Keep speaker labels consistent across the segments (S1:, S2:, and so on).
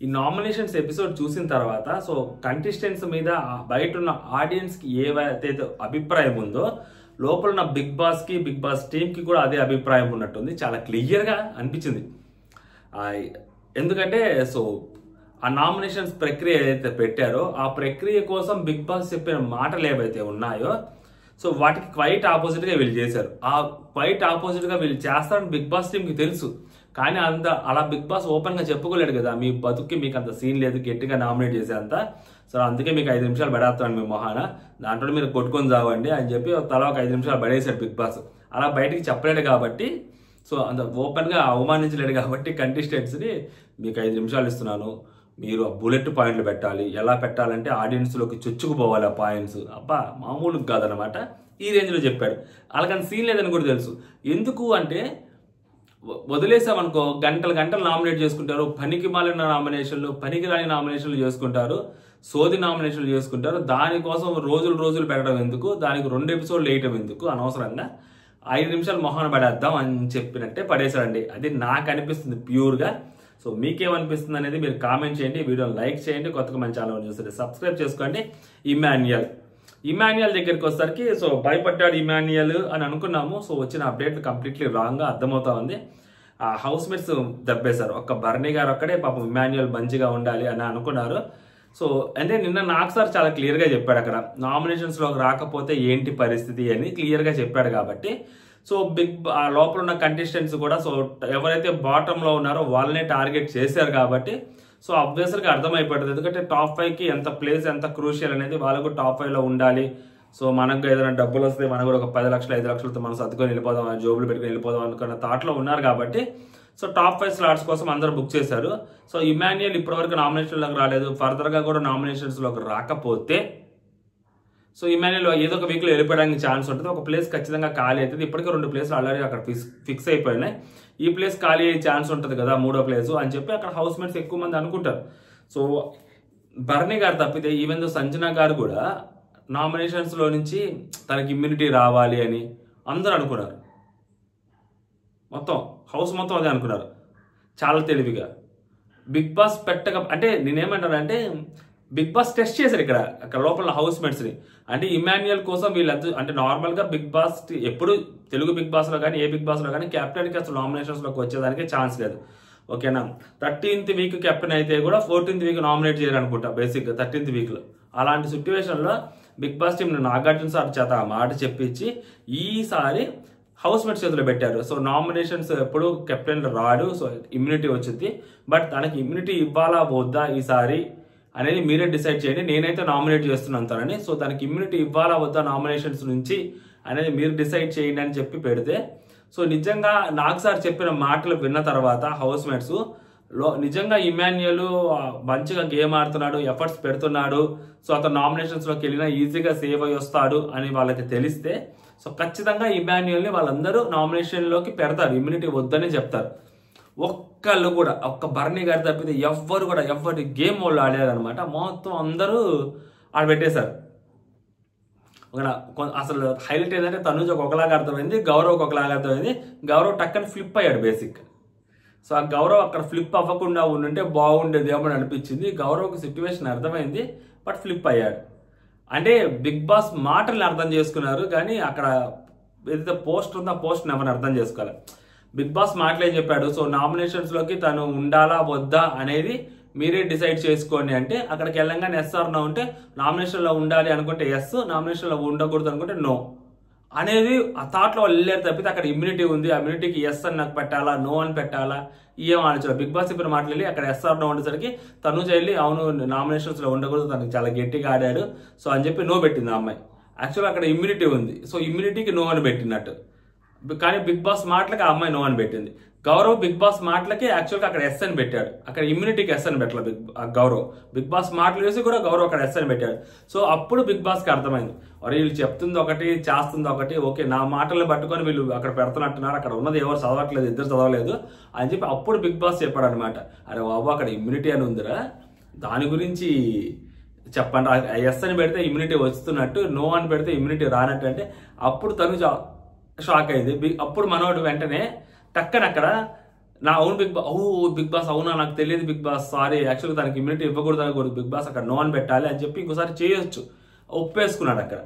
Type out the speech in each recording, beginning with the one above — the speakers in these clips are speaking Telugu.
S1: ఈ నామినేషన్స్ ఎపిసోడ్ చూసిన తర్వాత సో కంటెస్టెంట్స్ మీద బయట ఉన్న ఆడియన్స్కి ఏవైతే అభిప్రాయం ఉందో లోపల ఉన్న బిగ్ బాస్ టీమ్కి కూడా అదే అభిప్రాయం ఉన్నట్టుంది. చాలా క్లియర్గా అనిపించింది. ఎందుకంటే సో ఆ నామినేషన్స్ ప్రక్రియ ఏదైతే పెట్టారో ఆ ప్రక్రియ కోసం బిగ్ బాస్ చెప్పిన మాటలు ఏవైతే ఉన్నాయో సో వాటికి క్వైట్ ఆపోజిట్గా వీళ్ళు చేశారు. ఆ క్వైట్ ఆపోజిట్గా వీళ్ళు చేస్తారని బిగ్ బాస్ టీంకి తెలుసు. కానీ అలా బిగ్ బాస్ ఓపెన్గా చెప్పుకోలేడు కదా, మీ బతుక్కి మీకు అంత సీన్ లేదు గట్టిగా నామినేట్ చేసేంత, సో అందుకే మీకు 5 నిమిషాలు పడేస్తాను మీ మొహాన, దాంట్లో మీరు కొట్టుకొని చావండి అని చెప్పి తలా ఒక 5 నిమిషాలు పడేశాడు బిగ్ బాస్. అలా బయటికి చెప్పలేడు కాబట్టి, సో అంత ఓపెన్గా అవమానించలేడు కాబట్టి కంటెస్టెంట్స్ని మీకు 5 నిమిషాలు ఇస్తున్నాను, మీరు బుల్లెట్ పాయింట్లు పెట్టాలి, ఎలా పెట్టాలంటే ఆడియన్స్లోకి చొచ్చుకుపోవాలి ఆ పాయింట్స్, అబ్బా మామూలు కాదనమాట, ఈ రేంజ్లో చెప్పాడు. అలాగని సీన్ లేదని కూడా తెలుసు. ఎందుకు అంటే వదిలేసామనుకో గంటలు నామినేట్ చేసుకుంటారు, పనికి మాలిన నామినేషన్లు, పనికి రాని నామినేషన్లు చేసుకుంటారు, సోది నామినేషన్లు చేసుకుంటారు. దానికోసం రోజులు పెట్టడం ఎందుకు, దానికి 2 ఎపిసోడ్లు వేయటం ఎందుకు అనవసరంగా 5 నిమిషాలు మొహాన పడేద్దాం అని చెప్పినట్టే పడేశారండి. అది నాకు అనిపిస్తుంది ప్యూర్గా. సో మీకేమనిపిస్తుంది అనేది మీరు కామెంట్ చేయండి, వీడియోని లైక్ చేయండి, కొత్తగా మన ఛానల్ చూస్తే సబ్స్క్రైబ్ చేసుకోండి. ఇమాన్యుయల్ దగ్గరికి వచ్చేసరికి సో భయపడ్డాడు ఇమాన్యుయల్ అని అనుకున్నాము. సో వచ్చిన అప్డేట్ కంప్లీట్లీ రాంగ్గా అర్థమవుతా ఉంది. ఆ హౌస్ మేట్స్ దెబ్బేశారు. ఒక్క బర్నీ గారు ఒక్కడే పాపం ఇమాన్యుయల్ మంచిగా ఉండాలి అని అనుకున్నారు. సో అంటే నిన్న నాకు సార్ చాలా క్లియర్గా చెప్పాడు, అక్కడ నామినేషన్స్లోకి రాకపోతే ఏంటి పరిస్థితి అని క్లియర్గా చెప్పాడు. కాబట్టి సో లోపల ఉన్న కంటెస్టెంట్స్ కూడా సో ఎవరైతే బాటంలో ఉన్నారో వాళ్ళనే టార్గెట్ చేశారు. కాబట్టి సో అబ్వియస్గా అర్థమైపోతుంది, ఎందుకంటే టాప్ 5కి ఎంత ప్లేస్ ఎంత క్రూషియల్ అనేది, వాళ్ళకు టాప్ 5లో ఉండాలి. సో మనకు ఏదైనా డబ్బులు వస్తే మనం కూడా ఒక 10 లక్షలు 5 లక్షలతో మనం సర్దుకొని వెళ్ళిపోదాం, జోబులు పెట్టుకొని వెళ్ళిపోదాం అనుకున్న థాట్లో ఉన్నారు. కాబట్టి సో టాప్ 5 స్లాట్స్ కోసం అందరూ బుక్ చేశారు. సో ఇమాన్యుయల్ ఇప్పటివరకు నామినేషన్లోకి రాలేదు, ఫర్దర్గా కూడా నామినేషన్స్లోకి రాకపోతే సో ఇమాన్యుయల్ ఏదో ఒక వీక్లో వెళ్ళిపోవడానికి ఛాన్స్ ఉంటుంది. ఒక ప్లేస్ ఖచ్చితంగా ఖాళీ అవుతుంది. ఇప్పటికే 2 ప్లేస్లు ఆల్రెడీ అక్కడ ఫిక్స్ అయిపోయినాయి. ఈ ప్లేస్ ఖాళీ అయ్యే ఛాన్స్ ఉంటుంది కదా, 3వ ప్లేసు అని చెప్పి అక్కడ హౌస్ మేట్స్ ఎక్కువ మంది అనుకుంటారు. సో బర్నీ గారు తప్పితే ఈవెన్ సంజన గారు కూడా నామినేషన్స్లో నుంచి తనకి ఇమ్యూనిటీ రావాలి అని అందరూ అనుకున్నారు. హౌస్ మొత్తం అదే అనుకున్నారు, చాలా తెలివిగా. బిగ్ బాస్ అంటే నేనేమంటానంటే బిగ్ బాస్ టెస్ట్ చేశారు అక్కడ లోపల హౌస్ మేట్స్ని. అంటే ఇమాన్యుయల్ కోసం వీళ్ళంతా అంటే నార్మల్గా బిగ్ బాస్ ఎప్పుడు తెలుగు బిగ్ బాస్లో కానీ ఏ బిగ్ బాస్లో కానీ కెప్టెన్కి అసలు నామినేషన్స్లోకి వచ్చేదానికి ఛాన్స్ లేదు. ఓకేనా, 13th వీక్ కెప్టెన్ అయితే కూడా 14th వీక్ నామినేట్ చేయాలనుకుంటా బేసిక్గా 13th వీక్లో. అలాంటి సిచ్యువేషన్లో Bigg Boss team Nagarjuna sir చేత ఆ మాట చెప్పించి ఈసారి హౌస్ మేట్స్ చేతిలో పెట్టారు. సో నామినేషన్స్ ఎప్పుడు కెప్టెన్ రాడు, సో ఇమ్యూనిటీ వచ్చింది. బట్ తనకి ఇమ్యూనిటీ ఇవ్వాలా వద్దా ఈసారి అనేది మీరే డిసైడ్ చేయండి. నేనైతే నామినేట్ చేస్తున్నాను. సో దానికి ఇమ్యూనిటీ ఇవ్వాలా వద్దా నామినేషన్స్ నుంచి అనేది మీరు డిసైడ్ చేయండి అని చెప్పి పెడితే, సో నిజంగా నాకు సార్ చెప్పిన మాటలు విన్న తర్వాత హౌస్ మేట్స్ నిజంగా ఇమాన్యుయల్ మంచిగా గేమ్ ఆడుతున్నాడు, ఎఫర్ట్స్ పెడుతున్నాడు, సో అతను నామినేషన్స్లోకి వెళ్ళినా ఈజీగా సేవ్ అయ్యి వస్తాడు అని వాళ్ళకి తెలిస్తే సో ఖచ్చితంగా ఇమాన్యుయల్ని వాళ్ళందరూ నామినేషన్లోకి పెడతారు, ఇమ్యూనిటీ వద్దని చెప్తారు. ఒక్కళ్ళు కూడా ఒక్క బర్నీ గారి తప్పితే ఎవరి గేమ్ వాళ్ళు ఆడారనమాట. మొత్తం అందరూ ఆడబెట్టేశారు. అసలు హైలైట్ ఏంటంటే తనుజ్ ఒకలాగా అర్థమైంది, గౌరవ్ ఒకలాగా అర్థమైంది. గౌరవ్ టక్కని ఫ్లిప్ అయ్యాడు బేసిక్. సో ఆ గౌరవ్ అక్కడ ఫ్లిప్ అవ్వకుండా ఉండుంటే బాగుండేది ఏమని అనిపించింది. గౌరవ్కి సిచ్యువేషన్ అర్థమైంది, బట్ ఫ్లిప్ అయ్యాడు. అంటే బిగ్ బాస్ మాటల్ని అర్థం చేసుకున్నారు, కానీ అక్కడ ఏదైతే పోస్ట్ ఉందో ఆ పోస్ట్ని ఎవరిని అర్థం చేసుకోవాలి. బిగ్ బాస్ మాటలే చెప్పాడు, సో నామినేషన్స్లోకి తను ఉండాలా వద్దా అనేది మీరే డిసైడ్ చేసుకోండి అంటే, అక్కడికి వెళ్ళంగానే ఎస్ ఆర్ నో ఉంటే నామినేషన్లో ఉండాలి అనుకుంటే ఎస్, నామినేషన్లో ఉండకూడదు అనుకుంటే నో అనేది ఆ థాట్లో వాళ్ళు వెళ్ళారు తప్పితే అక్కడ ఇమ్యూనిటీ ఉంది, ఆ ఇమ్యూనిటీకి ఎస్ అని నాకు పెట్టాలా నో అని పెట్టాలా ఏం ఆలోచన. బిగ్ బాస్ ఇప్పుడు మాట్లాడి అక్కడ ఎస్ఆర్ నో ఉండేసరికి తనుజ్ వెళ్ళి అవును నామినేషన్స్లో ఉండకూడదు, తనకు చాలా గట్టిగా ఆడాడు సో అని చెప్పి నో పెట్టింది ఆ అమ్మాయి. యాక్చువల్గా అక్కడ ఇమ్యూనిటీ ఉంది, సో ఇమ్యూనిటీకి నో అని పెట్టినట్టు. కానీ బిగ్ బాస్ మాటలకి ఆ అమ్మాయి నో అని పెట్టింది. గౌరవ్ బిగ్ బాస్ మాటలకి యాక్చువల్గా అక్కడ ఎస్ అని పెట్టాడు, అక్కడ ఇమ్యూనిటీకి ఎస్ అని పెట్టాలి గౌరవ్. బిగ్ బాస్ మాటలు వేసి కూడా గౌరవ్ అక్కడ ఎస్ అని పెట్టాడు. సో అప్పుడు బిగ్ బాస్కి అర్థమైంది, అరే వీళ్ళు చెప్తుంది ఒకటి చేస్తుంది ఒకటి, ఓకే నా మాటలను పట్టుకొని వీళ్ళు అక్కడ పెడుతున్నట్టున్నారు, అక్కడ ఉన్నది ఎవరు చదవట్లేదు, ఇద్దరు చదవలేదు అని చెప్పి అప్పుడు బిగ్ బాస్ చెప్పాడు అనమాట. అరే బాబు అక్కడ ఇమ్యూనిటీ అని ఉందిరా, దాని గురించి చెప్పండి. ఎస్ అని పెడితే ఇమ్యూనిటీ వస్తున్నట్టు, నో అని పెడితే ఇమ్యూనిటీ రానట్టు అంటే అప్పుడు తను షాక్ అయింది. అప్పుడు మనోడు వెంటనే టక్కన అక్కడ నా అవును బిగ్ బాస్ అవునా నాకు తెలియదు బిగ్ బాస్ సారీ యాక్చువల్గా తనకి ఇమ్యూనిటీ ఇవ్వకూడదు అనుకోడు బిగ్ బాస్ అక్కడ నో అని పెట్టాలి అని చెప్పి ఇంకోసారి చేయొచ్చు, ఒప్పేసుకున్నాడు అక్కడ.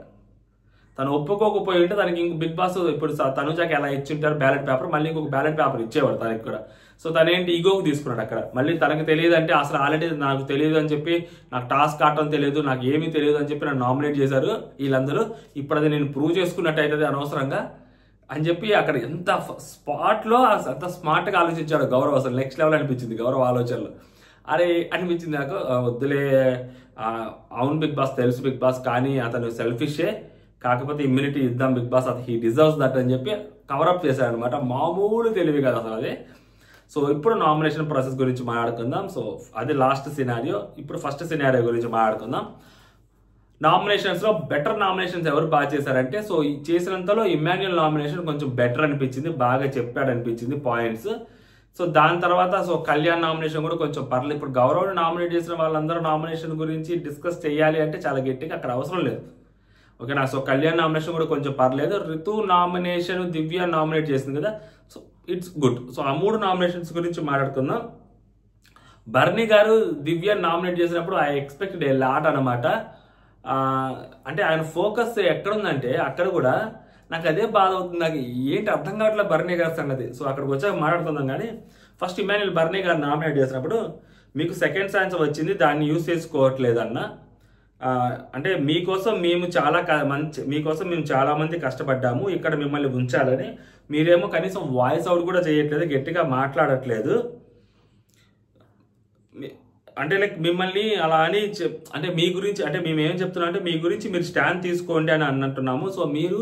S1: తను ఒప్పుకోకపోయి ఉంటే తనకి ఇంక బిగ్ బాస్ ఇప్పుడు తనుజాకి ఎలా ఇచ్చింటారు బ్యాలెట్ పేపర్, మళ్ళీ ఇంకొక బ్యాలెట్ పేపర్ ఇచ్చేవాడు తనకి కూడా. సో తనేంటి ఈగోకి తీసుకున్నాడు అక్కడ. మళ్ళీ తనకు తెలియదు అంటే అసలు ఆల్రెడీ నాకు తెలియదు అని చెప్పి, నాకు టాస్క్ ఆడటం తెలియదు, నాకు ఏమీ తెలియదు అని చెప్పి నన్ను నామినేట్ చేశారు వీళ్ళందరూ, ఇప్పుడు అది నేను ప్రూవ్ చేసుకున్నట్టు అవుతుంది అనవసరంగా అని చెప్పి అక్కడ ఎంత స్పాట్లో అంత స్మార్ట్గా ఆలోచించాడు గౌరవ్. అసలు నెక్స్ట్ లెవెల్ అనిపించింది గౌరవ్ ఆలోచనలు. అరే అనిపించింది నాకు, వద్దులే అవును బిగ్ బాస్ తెలుసు బిగ్ బాస్ కానీ అతను సెల్ఫిషే, కాకపోతే ఇమ్యూనిటీ ఇద్దాం బిగ్ బాస్, అది హీ డిజర్వ్స్ దట్ అని చెప్పి కవరప్ చేశాడు అనమాట. మామూలు తెలివి కదా అసలు అదే. సో ఇప్పుడు నామినేషన్ ప్రాసెస్ గురించి మాట్లాడుకుందాం. సో అది లాస్ట్ సినారియో. ఇప్పుడు ఫస్ట్ సినారియో గురించి మాట్లాడుకుందాం. నామినేషన్స్ లో బెటర్ నామినేషన్స్ ఎవరు బాగా చేశారంటే, సో చేసినంతలో ఇమ్మాన్యుయల్ నామినేషన్ కొంచెం బెటర్ అనిపించింది, బాగా చెప్పాడు అనిపించింది పాయింట్స్. సో దాని తర్వాత సో కళ్యాణ్ నామినేషన్ కూడా కొంచెం పర్లేదు. ఇప్పుడు గౌరవ్ని నామినేట్ చేసిన వాళ్ళందరూ నామినేషన్ గురించి డిస్కస్ చేయాలి అంటే చాలా గట్టిగా అక్కడ అవసరం లేదు, ఓకేనా. సో కళ్యాణ్ నామినేషన్ కూడా కొంచెం పర్లేదు. రితు నామినేషన్ దివ్య నామినేట్ చేసింది కదా, సో ఇట్స్ గుడ్. సో ఆ 3 నామినేషన్స్ గురించి మాట్లాడుకుందాం. బర్నీ గారు దివ్య నామినేట్ చేసినప్పుడు ఐ ఎక్స్పెక్టెడ్ ఏ లాట్ అనమాట. అంటే ఆయన ఫోకస్ ఎక్కడుందంటే అక్కడ కూడా నాకు అదే బాధ అవుతుంది, నాకు ఏంటి అర్థం కావట్లేదు బర్నీ గారి సంగతి. సో అక్కడికి వచ్చాక మాట్లాడుకుందాం. కానీ ఫస్ట్ ఇమాన్యుయల్ బర్నీ గారు నామినేట్ చేసినప్పుడు మీకు సెకండ్ ఛాన్స్ వచ్చింది, దాన్ని యూజ్ చేసుకోవట్లేదన్న. అంటే మీకోసం మేము చాలా మంది కష్టపడ్డాము ఇక్కడ మిమ్మల్ని ఉంచాలని, మీరేమో కనీసం వాయిస్ అవుట్ కూడా చేయట్లేదు, గట్టిగా మాట్లాడట్లేదు. అంటే లైక్ మిమ్మల్ని అలా అని అంటే మీ గురించి అంటే మేము ఏం చెప్తున్నాం అంటే మీ గురించి మీరు స్టాండ్ తీసుకోండి అని అంటున్నాము. సో మీరు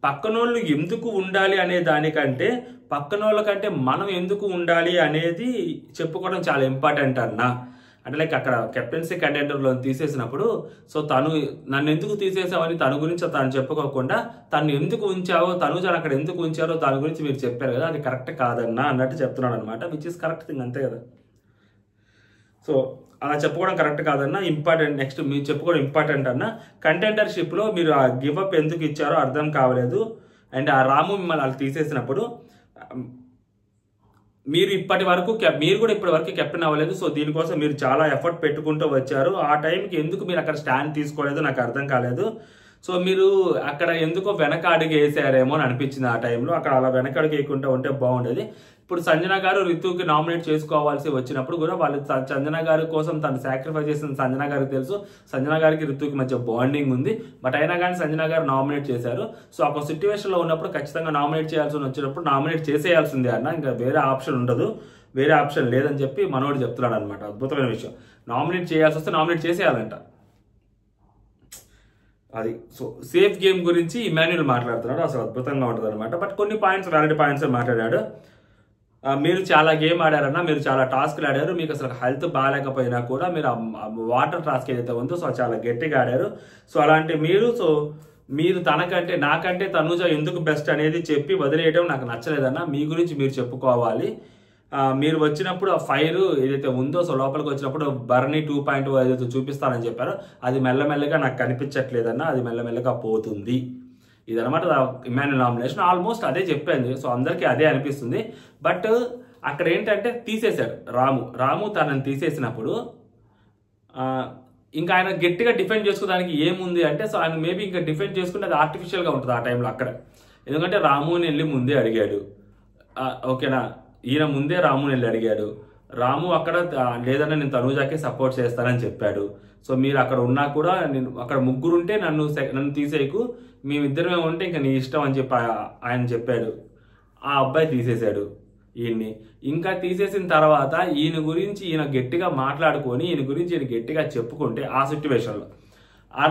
S1: పక్కనోళ్ళు ఎందుకు ఉండాలి అనే దానికంటే పక్కనోళ్ళ కంటే మనం ఎందుకు ఉండాలి అనేది చెప్పుకోవడం చాలా ఇంపార్టెంట్ అన్న. అంటే లైక్ అక్కడ కెప్టెన్సీ కంటెండర్లో తీసేసినప్పుడు సో నన్ను ఎందుకు తీసేసావని తన గురించి తను చెప్పుకోకుండా తను ఎందుకు ఉంచావో తనుజాను అక్కడ ఎందుకు ఉంచారో దాని గురించి మీరు చెప్పారు కదా, అది కరెక్ట్ కాదన్నా అన్నట్టు చెప్తున్నాడు అనమాట. విచ్ ఇస్ కరెక్ట్ థింగ్, అంతే కదా. సో అలా చెప్పుకోవడం కరెక్ట్ కాదన్న, ఇంపార్టెంట్. నెక్స్ట్ మీరు చెప్పుకోవడం ఇంపార్టెంట్ అన్న. కంటెండర్షిప్లో మీరు ఆ గివప్ ఎందుకు ఇచ్చారో అర్థం కావలేదు. అండ్ ఆ రాము మిమ్మల్ని వాళ్ళు తీసేసినప్పుడు మీరు కూడా ఇప్పటి వరకు కెప్టెన్ అవ్వలేదు. సో దీనికోసం మీరు చాలా ఎఫర్ట్ పెట్టుకుంటూ వచ్చారు. ఆ టైంకి ఎందుకు మీరు అక్కడ స్టాండ్ తీసుకోలేదు నాకు అర్థం కాలేదు. సో మీరు అక్కడ ఎందుకో వెనక అడుగు వేసారేమో అని అనిపించింది ఆ టైంలో. అక్కడ అలా వెనక అడుగు వేయకుండా ఉంటే బాగుండేది. ఇప్పుడు సంజన గారు రితుకి నామినేట్ చేసుకోవాల్సి వచ్చినప్పుడు కూడా వాళ్ళు సంజన గారి కోసం తను సాక్రిఫైస్ చేసిన సంజన గారికి తెలుసు. సంజన గారికి రితుకి మధ్య బాండింగ్ ఉంది. బట్ అయినా కానీ సంజన గారు నామినేట్ చేశారు. సో ఒక సిచ్యువేషన్లో ఉన్నప్పుడు ఖచ్చితంగా నామినేట్ చేయాల్సి వచ్చినప్పుడు నామినేట్ చేసేయాల్సిందే అన్న, ఇంకా వేరే ఆప్షన్ ఉండదు, వేరే ఆప్షన్ లేదని చెప్పి మనోడు చెప్తున్నాడు అనమాట. అద్భుతమైన విషయం. నామినేట్ చేయాల్సి వస్తే నామినేట్ చేసేయాలంట అది. సో సేఫ్ గేమ్ గురించి ఇమాన్యుయల్ మాట్లాడుతున్నాడు, అసలు అద్భుతంగా ఉంటుంది అనమాట. బట్ కొన్ని పాయింట్స్ వ్యాలిడ్ పాయింట్స్ మాట్లాడాడు. మీరు చాలా గేమ్ ఆడారన్నా, మీరు చాలా టాస్క్లు ఆడారు, మీకు అసలు హెల్త్ బాగాలేకపోయినా కూడా మీరు వాటర్ టాస్క్ ఏదైతే ఉందో సో చాలా గట్టిగా ఆడారు. సో అలాంటి మీరు తనకంటే నాకంటే తనుజ ఎందుకు బెస్ట్ అనేది చెప్పి వదిలేయడం నాకు నచ్చలేదన్నా. మీ గురించి మీరు చెప్పుకోవాలి. మీరు వచ్చినప్పుడు ఆ ఫైర్ ఏదైతే ఉందో సో లోపలికి వచ్చినప్పుడు బర్నీ 2.0 ఏదైతే చూపిస్తానని చెప్పారో అది మెల్లమెల్లగా నాకు కనిపించట్లేదన్నా, అది మెల్లమెల్లగా పోతుంది. ఇదనమాట ఇమాన్యుయల్ నామినేషన్. ఆల్మోస్ట్ అదే చెప్పింది. సో అందరికీ అదే అనిపిస్తుంది. బట్ అక్కడ ఏంటంటే తీసేశాడు రాము తనని తీసేసినప్పుడు ఇంకా ఆయన గట్టిగా డిఫెండ్ చేసుకోవడానికి ఏముంది అంటే సో ఆయన మేబీ ఇంకా డిఫెండ్ చేసుకుంటే అది ఆర్టిఫిషియల్గా ఉంటుంది ఆ టైంలో అక్కడ. ఎందుకంటే రాముని వెళ్ళి ముందే అడిగాడు, ఓకేనా, ఈయన ముందే రాముని వెళ్ళి అడిగాడు. రాము అక్కడ లేదన్నా నేను తనుజాకి సపోర్ట్ చేస్తానని చెప్పాడు. సో మీరు అక్కడ ఉన్నా కూడా నేను అక్కడ ముగ్గురుంటే నన్ను తీసేయకు, మేమిద్దరమే ఉంటే ఇంకా నీ ఇష్టం అని చెప్పి ఆయన చెప్పాడు. ఆ అబ్బాయి తీసేశాడు ఈయన్ని. ఇంకా తీసేసిన తర్వాత ఈయన గురించి ఈయన గట్టిగా మాట్లాడుకొని ఈయన గురించి ఈయన గట్టిగా చెప్పుకుంటే ఆ సిచ్యువేషన్లో ఆ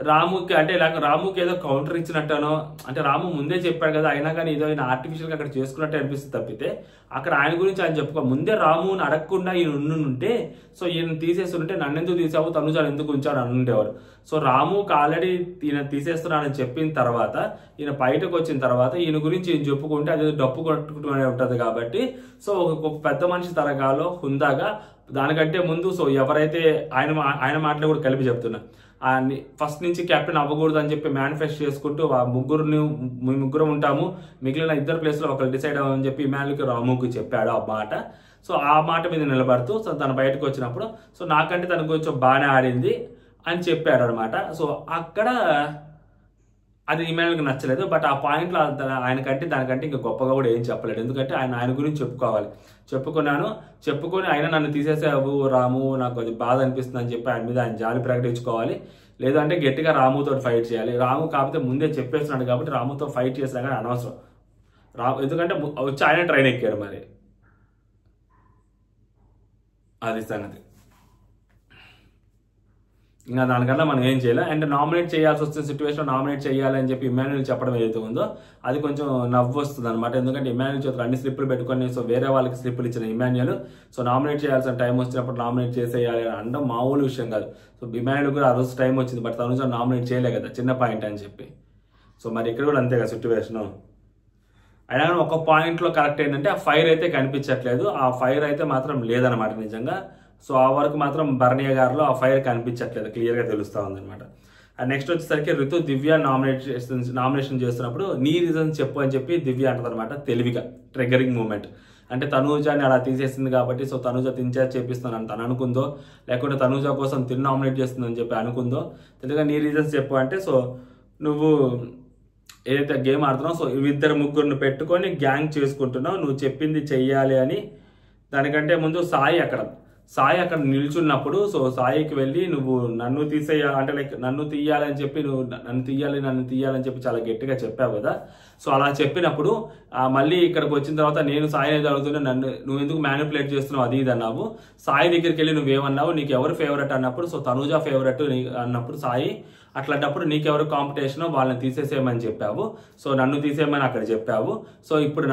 S1: రాముకి అంటే ఇలాగ రాముకి ఏదో కౌంటర్ ఇచ్చినట్టనో, అంటే రాము ముందే చెప్పాడు కదా, అయినా కానీ ఏదో ఆయన ఆర్టిఫిషియల్గా అక్కడ చేసుకున్నట్టు అనిపిస్తుంది తప్పితే అక్కడ ఆయన గురించి ఆయన చెప్పుకో. ముందే రాముని అడగకుండా ఈయన ఉండుంటే సో ఈయన తీసేస్తుంటే నన్ను ఎందుకు తీసావు తనుజాను ఎందుకు ఉంచాడు అని ఉండేవాడు. సో రాముకి ఆల్రెడీ ఈయన తీసేస్తున్నానని చెప్పిన తర్వాత ఈయన బయటకు వచ్చిన తర్వాత ఈయన గురించి ఈయన చెప్పుకుంటే అది డప్పు కొట్టుకుంటూనే ఉంటుంది. కాబట్టి సో ఒక పెద్ద మనిషి తరగాలో హుందాగా దానికంటే ముందు సో ఎవరైతే ఆయన మాటలు కూడా కలిపి చెప్తున్నా, ఫస్ట్ నుంచి కెప్టెన్ అవ్వకూడదు అని చెప్పి మేనిఫెస్ట్ చేసుకుంటూ ముగ్గురు ఉంటాము, మిగిలిన 2 ప్లేస్లో ఒకరు డిసైడ్ అవ్వని చెప్పి ఇమాన్యుల్కి రాముకి చెప్పాడు ఆ మాట. సో ఆ మాట మీద నిలబడుతూ సో తను బయటకు వచ్చినప్పుడు సో నాకంటే తను కొంచెం బాగానే ఆడింది అని చెప్పాడు అనమాట. సో అక్కడ అది ఇమాన్యుల్కి నచ్చలేదు. బట్ ఆ పాయింట్లో ఆయనకంటే దానికంటే ఇంకా గొప్పగా కూడా ఏం చెప్పలేడు. ఎందుకంటే ఆయన గురించి చెప్పుకొని అయినా నన్ను తీసేసావు రాము, నాకు అది బాధ అనిపిస్తుంది అని చెప్పి ఆయన జాలి ప్రకటించుకోవాలి. లేదంటే గట్టిగా రాముతో ఫైట్ చేయాలి. రాము కాకపోతే ముందే చెప్పేస్తున్నాడు కాబట్టి రాముతో ఫైట్ చేసినా కానీ అనవసరం. ఎందుకంటే వచ్చి ఆయన ట్రైన్ ఎక్కాడు, మరి అది సంగతి. ఇంకా దానికన్నా మనం ఏం చేయాలి. అండ్ నామినేట్ చేయాల్సి వస్తే సిచ్యువేషన్ నామినేట్ చేయాలి అని చెప్పి ఇమాన్యుల్ చెప్పడం ఏదైతే ఉందో అది కొంచెం నవ్వు వస్తుంది అనమాట. ఎందుకంటే ఇమాన్యుల్ చేతులు అన్ని స్లిప్పులు పెట్టుకొని సో వేరే వాళ్ళకి స్లిప్పులు ఇచ్చిన ఇమాన్యుల్ సో నామినేట్ చేయాల్సిన టైం వచ్చినప్పుడు నామినేట్ చేసేయాలి అనడం మామూలు విషయం కాదు. సో ఇమాన్యుల్ కూడా ఆ రోజు టైం వచ్చింది, బట్ తనుజ నామినేట్ చేయలే కదా, చిన్న పాయింట్ అని చెప్పి. సో మరి ఇక్కడ కూడా అంతే కదా సిచ్యువేషను. అయినా కానీ ఒక పాయింట్లో కరెక్ట్ ఏంటంటే ఆ ఫైర్ అయితే కనిపించట్లేదు, ఆ ఫైర్ అయితే మాత్రం లేదనమాట నిజంగా. సో ఆ వరకు మాత్రం బర్నియా గారిలో ఆ ఫైర్ కనిపించట్లేదు, క్లియర్గా తెలుస్తూ ఉందన్నమాట. అండ్ నెక్స్ట్ వచ్చేసరికి రితు దివ్య నామినేషన్ చేస్తున్నప్పుడు నీ రీజన్ చెప్పు అని చెప్పి దివ్య అంటది అనమాట, తెలివిగా ట్రిగరింగ్ మూమెంట్. అంటే తనూజాని అలా తీసేసింది కాబట్టి సో తనూజ తిన్చార్జ్ చేపిస్తున్నాను తను అనుకుందో, లేకుంటే తనూజ కోసం నామినేట్ చేస్తుందని చెప్పి అనుకుందో, తెలివిగా నీ రీజన్స్ చెప్పు అంటే సో నువ్వు ఏదైతే గేమ్ ఆడుతున్నావు సో 2-3 పెట్టుకొని గ్యాంగ్ చేసుకుంటున్నావు, నువ్వు చెప్పింది చెయ్యాలి అని. దానికంటే ముందు సాయి అక్కడ నిల్చున్నప్పుడు సో సాయికి వెళ్ళి నువ్వు నన్ను తీసేయాలి అంటే లైక్ నన్ను తీయాలని చెప్పి నువ్వు నన్ను తీయాలని చెప్పి చాలా గట్టిగా చెప్పావు కదా. సో అలా చెప్పినప్పుడు మళ్ళీ ఇక్కడికి వచ్చిన తర్వాత నేను సాయిని అడుగుతున్నా, నువ్వు ఎందుకు మ్యానిపులేట్ చేస్తున్నావు అది ఇది అన్నావు. సాయి దగ్గరికి వెళ్ళి నువ్వేమన్నావు, నీకు ఎవరు ఫేవరెట్ అన్నప్పుడు సో తనూజ ఫేవరెట్ అన్నప్పుడు సాయి అట్లాంటప్పుడు నీకెవరు కాంపిటీషనో వాళ్ళని తీసేసేయమని చెప్పావు. సో నన్ను తీసేయమని అక్కడ చెప్పావు. సో ఇప్పుడు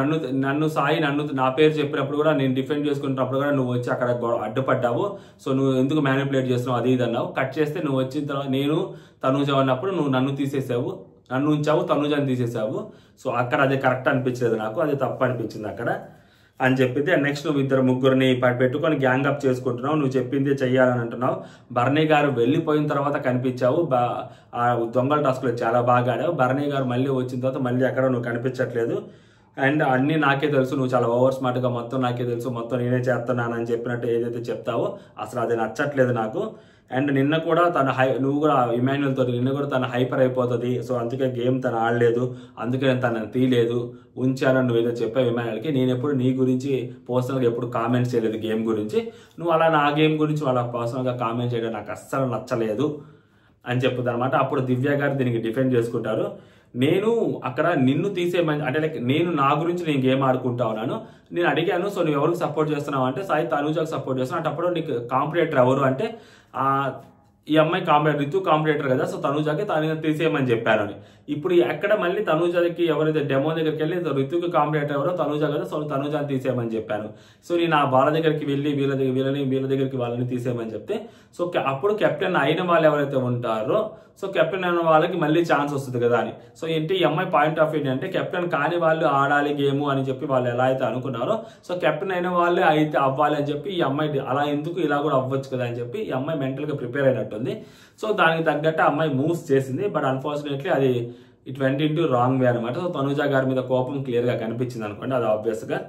S1: సాయి నా పేరు చెప్పినప్పుడు కూడా నేను డిఫెండ్ చేసుకుంటున్నప్పుడు కూడా నువ్వు వచ్చి అక్కడ అడ్డుపడ్డావు. సో నువ్వు ఎందుకు మ్యానిపులేట్ చేస్తున్నావు అది ఇది అన్నావు. కట్ చేస్తే నువ్వు వచ్చిన తర్వాత నేను తనూజ అన్నప్పుడు నువ్వు నన్ను తీసేసావు, నన్ను ఉంచావు, తనూజని తీసేసావు. సో అక్కడ అది కరెక్ట్ అనిపించలేదు నాకు, అది తప్పు అనిపించింది అక్కడ అని చెప్పింది. నెక్స్ట్ నువ్వు 2-3 పెట్టుకొని గ్యాంగ్ అప్ చేసుకుంటున్నావు, నువ్వు చెప్పింది చెయ్యాలని అంటున్నావు. బర్నీ గారు వెళ్ళిపోయిన తర్వాత కనిపించావు, ఆ దొంగల టాస్క్లో చాలా బాగా ఆడావు. బర్నీ గారు మళ్ళీ వచ్చిన తర్వాత మళ్ళీ ఎక్కడ నువ్వు కనిపించట్లేదు. అండ్ అన్నీ నాకే తెలుసు, నువ్వు చాలా ఓవర్ స్మార్ట్గా మొత్తం నాకే తెలుసు, మొత్తం నేనే చేస్తున్నాను అని చెప్పినట్టు ఏదైతే చెప్తావో అసలు అది నచ్చట్లేదు నాకు. అండ్ నిన్న కూడా నువ్వు కూడా ఇమాన్యుల్ తోటి నిన్న కూడా తను హైపర్ అయిపోతుంది. సో అందుకే గేమ్ తను ఆడలేదు, అందుకే నేను తనని తీయలేదు, ఉంచానని నువ్వు ఏదో చెప్పావు ఇమాన్యుల్కి. నేను ఎప్పుడు నీ గురించి పర్సనల్గా ఎప్పుడు కామెంట్స్ చేయలేదు గేమ్ గురించి, నువ్వు అలా నా గేమ్ గురించి వాళ్ళ పర్సనల్గా కామెంట్ చేయడం నాకు అస్సలు నచ్చలేదు అని చెప్పుద్ది అనమాట. అప్పుడు దివ్య గారు దీనికి డిఫెండ్ చేసుకుంటారు. నేను అక్కడ నిన్ను తీసేయమని అంటే లైక్ నేను గేమ్ ఆడుకుంటా ఉన్నాను, నేను అడిగాను సో నువ్వు ఎవరికి సపోర్ట్ చేస్తున్నావు అంటే సాయి తనూజాకి సపోర్ట్ చేస్తున్నావు. అంటే అప్పుడు నీకు కాంపిటేటర్ ఎవరు అంటే ఈ అమ్మాయి రితు కాంపిటేటర్ కదా, సో తనూజాకి తను తీసేయమని చెప్పాను అని. ఇప్పుడు ఎక్కడ మళ్ళీ తనూజాకి ఎవరైతే డెమో దగ్గరికి వెళ్ళి రితుకి కాంపిటేటర్ ఎవరో తనూజా కదా, సో తనూజాని తీసేయమని చెప్పాను. సో నేను ఆ వాళ్ళ దగ్గరికి వెళ్ళి వీళ్ళ దగ్గరికి వాళ్ళని తీసేయమని చెప్తే సో అప్పుడు కెప్టెన్ అయిన వాళ్ళు ఎవరైతే ఉంటారో సో కెప్టెన్ అయిన వాళ్ళకి మళ్ళీ ఛాన్స్ వస్తుంది కదా అని. సో ఏంటి ఈ అమ్మాయి పాయింట్ ఆఫ్ వ్యూ అంటే కెప్టెన్ కాని వాళ్ళు ఆడాలి గేమ్ అని చెప్పి వాళ్ళు ఎలా అయితే అనుకున్నారో సో కెప్టెన్ అయిన వాళ్ళే అయితే అవ్వాలి అని చెప్పి ఈ అమ్మాయి అలా ఎందుకు ఇలా కూడా అవ్వచ్చు కదా అని చెప్పి ఈ అమ్మాయి మెంటల్గా ప్రిపేర్ అయినట్టుంది. సో దానికి తగ్గట్టు అమ్మాయి మూవ్స్ చేసింది, బట్ అన్ఫార్చునేట్లీ అది it went into wrong way అనమాట. సో తనూజా గారి మీద కోపం క్లియర్గా కనిపించింది అనుకోండి, అది ఆబ్వియస్గా.